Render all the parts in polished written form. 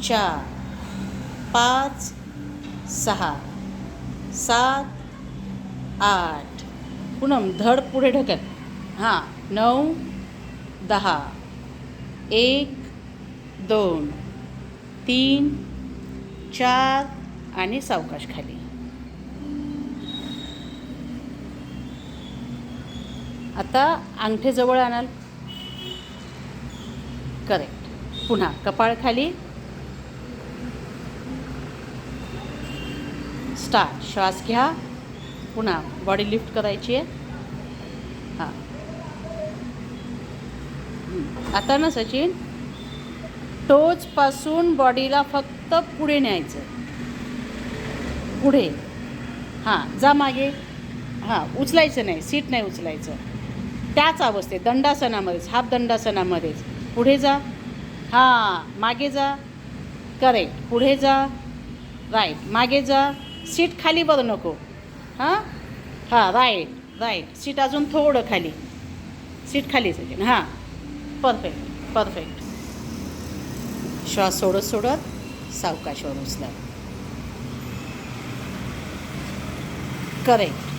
4 5 6 7 8 पूनम धड पुढे ढकल. हां 9 10 1 2 3 4 आणि सावकाश खाली. आता अंगठे जवळ आणाल. करेक्ट. पुन्हा कपाळ खाली. स्टार्ट. श्वास घ्या. पुन्हा बॉडी लिफ्ट करायची आहे. हां आता ना सचिन, टोचपासून बॉडीला फक्त पुढे न्यायचं. पुढे. हां जा मागे. हां उचलायचं नाही, सीट नाही उचलायचं. त्याच अवस्थेत दंडासनामध्येच, हाफ दंडासनामध्येच पुढे जा. हां मागे जा. करेक्ट. पुढे जा. राईट. मागे जा. सीट खाली बरं नको. हां हां राईट. सीट अजून थोडं खाली. सीट खाली सचिन. हां परफेक्ट. श्वास सोडत सावकाशवर उचला. करेक्ट.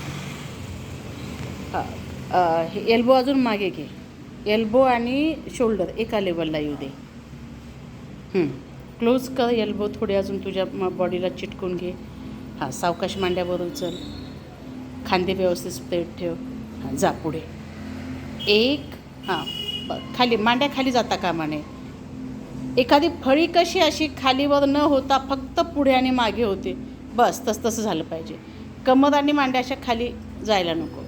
हे एल्बो अजून मागे घे. एल्बो आणि शोल्डर एका लेवलला येऊ दे. क्लोज कर. एल्बो थोडे अजून तुझ्या बॉडीला चिटकून घे. हां सावकाश मांड्यावर उचल. खांदे व्यवस्थित स्ट्रेट ठेव. हां जा पुढे. 1 हां खाली. मांड्या खाली जाता कामा नये. एखादी फळी कशी अशी खालीवर न होता फक्त पुढे आणि मागे होते, बस तसं झालं पाहिजे. कमर आणि मांड्या अशा खाली जायला नको.